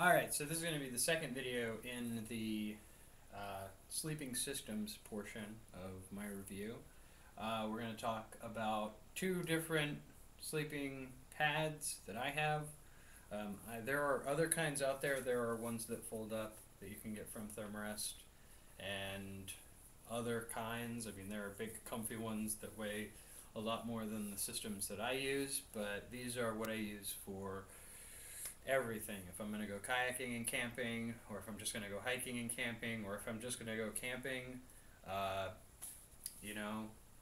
Alright, so this is going to be the second video in the sleeping systems portion of my review. We're going to talk about two different sleeping pads that I have. There are other kinds out there. There are ones that fold up that you can get from Thermarest and other kinds. I mean, there are big comfy ones that weigh a lot more than the systems that I use, but these are what I use for everything. If I'm going to go kayaking and camping, or if I'm just going to go hiking and camping, or if I'm just going to go camping,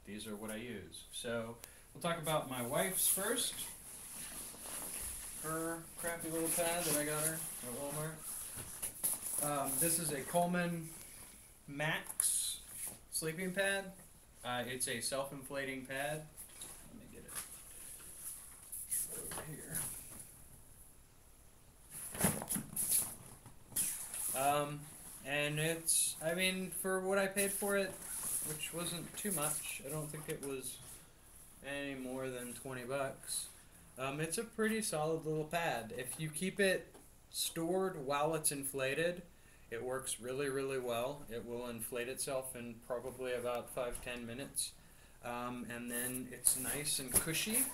these are what I use. So we'll talk about my wife's first. Her crappy little pad that I got her at Walmart. This is a Coleman Max sleeping pad. It's a self-inflating pad. Let me get it over here. And it's, I mean, for what I paid for it, which wasn't too much, I don't think it was any more than 20 bucks. It's a pretty solid little pad. If you keep it stored while it's inflated, it works really, really well. It will inflate itself in probably about 5-10 minutes. And then it's nice and cushy.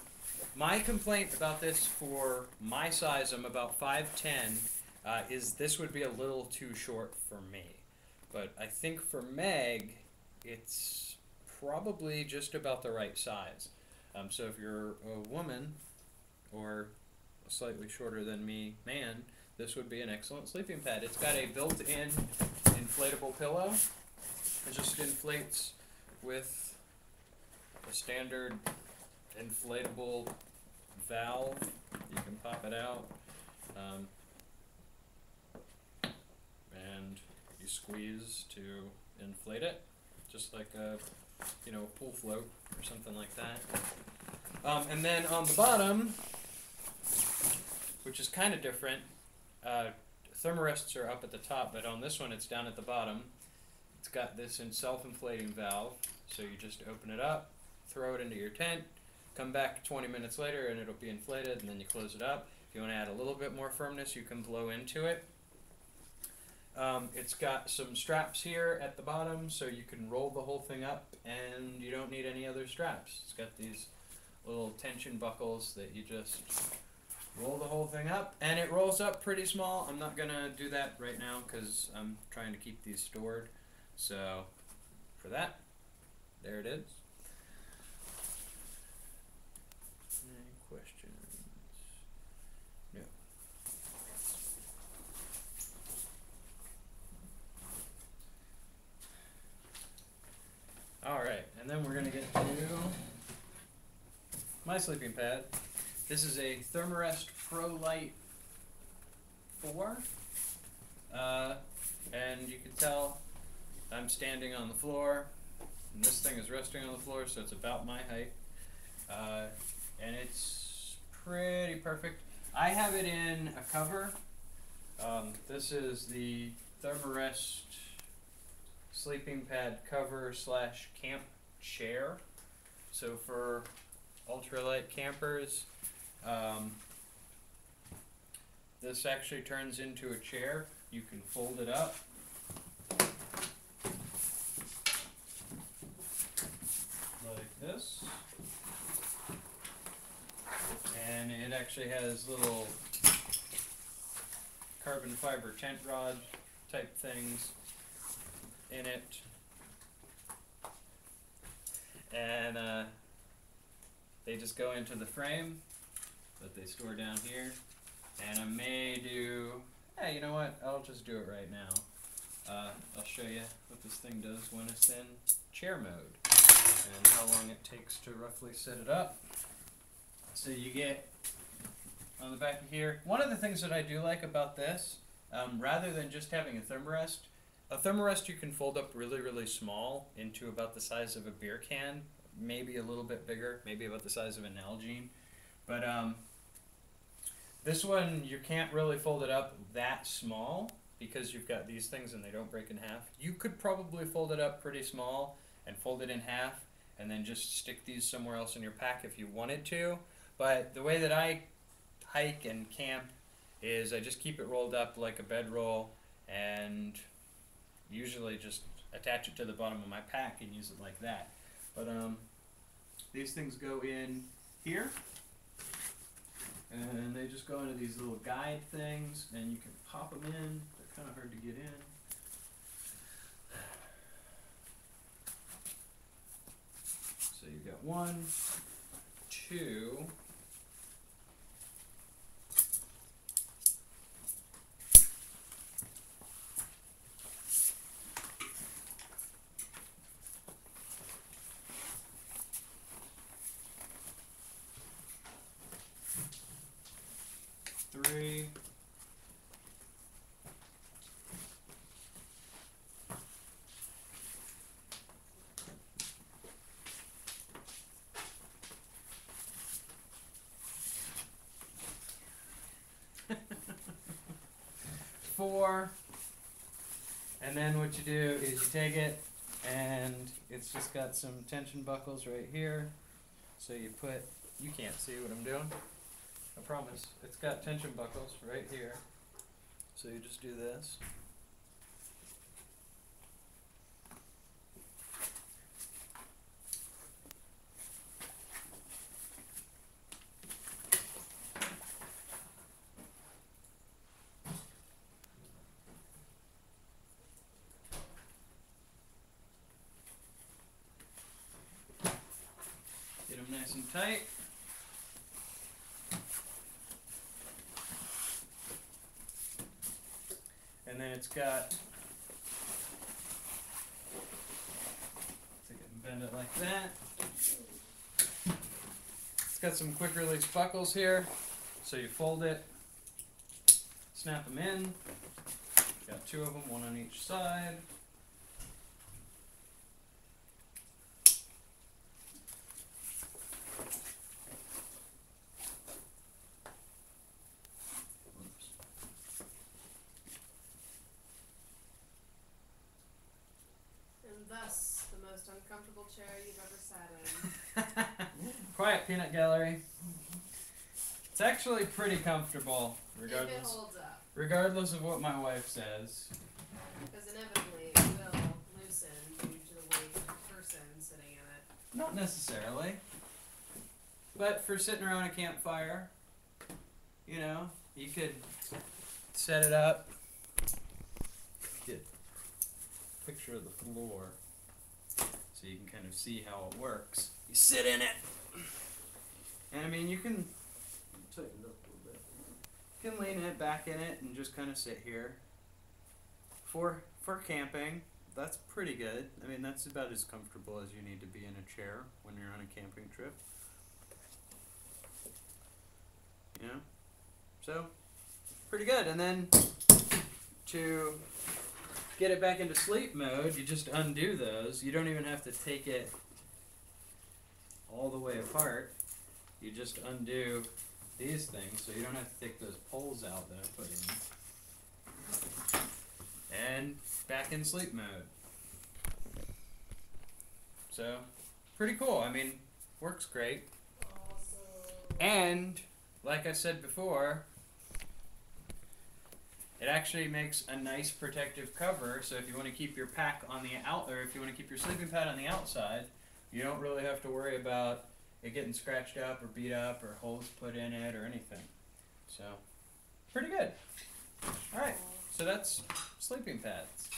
My complaint about this for my size, I'm about 5'10", is this would be a little too short for me. But I think for Meg, it's probably just about the right size. So if you're a woman or a slightly shorter than me man, this would be an excellent sleeping pad. It's got a built-in inflatable pillow. It just inflates with a standard inflatable valve. You can pop it out. And you squeeze to inflate it, just like a pool float or something like that. And then on the bottom, which is kind of different, Thermarests are up at the top, but on this one it's down at the bottom. It's got this self-inflating valve, so you just open it up, throw it into your tent, come back 20 minutes later and it'll be inflated, and then you close it up. If you want to add a little bit more firmness, you can blow into it. It's got some straps here at the bottom, so you can roll the whole thing up and you don't need any other straps. It's got these little tension buckles that you just roll the whole thing up, and it rolls up pretty small. I'm not going to do that right now because I'm trying to keep these stored. So for that, there it is. Any questions? No. Alright, and then we're going to get to my sleeping pad. This is a Thermarest ProLite 4. And you can tell I'm standing on the floor, and this thing is resting on the floor, so it's about my height. And it's pretty perfect. I have it in a cover. This is the Thermarest sleeping pad cover / camp chair. So for ultralight campers, this actually turns into a chair. You can fold it up. Like this. And it actually has little carbon fiber tent rod type things in it. And they just go into the frame that they store down here. And I may do, hey, you know what, I'll just do it right now. I'll show you what this thing does when it's in chair mode and how long it takes to roughly set it up. So you get on the back of here, one of the things that I do like about this, rather than just having a Thermarest you can fold up really, really small into about the size of a beer can, maybe a little bit bigger, maybe about the size of an Nalgene. But this one, you can't really fold it up that small because you've got these things and they don't break in half. You could probably fold it up pretty small and fold it in half and then just stick these somewhere else in your pack if you wanted to. But the way that I hike and camp is I just keep it rolled up like a bedroll and usually just attach it to the bottom of my pack and use it like that. But these things go in here, and they just go into these little guide things, and you can pop them in. They're kind of hard to get in. So you've got 1, 2. Three. Four. And then what you do is you take it, and it's just got some tension buckles right here. So you can't see what I'm doing, I promise. It's got tension buckles right here. So you just do this. Get them nice and tight. And then it's got, take it and bend it like that. It's got some quick release buckles here. So you fold it, snap them in. Got 2 of them, 1 on each side. Thus, the most uncomfortable chair you've ever sat in. Quiet Peanut Gallery. It's actually pretty comfortable, If it holds up. regardless of what my wife says. Because inevitably it will loosen due to the weight of the person sitting in it. Not necessarily. But for sitting around a campfire, you know, you could set it up. Get a picture of the floor so you can kind of see how it works. You sit in it, and I mean, you can tighten it up a little bit. You can lean it back in it and just kind of sit here. For camping, that's pretty good. I mean, that's about as comfortable as you need to be in a chair when you're on a camping trip. You know? So, pretty good. And then to get it back into sleep mode, you just undo those. You don't even have to take it all the way apart. You just undo these things, so you don't have to take those poles out that I put in. And back in sleep mode. So, pretty cool. I mean, works great. And, like I said before, it actually makes a nice protective cover, so if you want to keep your pack on the or if you want to keep your sleeping pad on the outside, you don't really have to worry about it getting scratched up or beat up or holes put in it or anything. So, pretty good. Alright, so that's sleeping pads.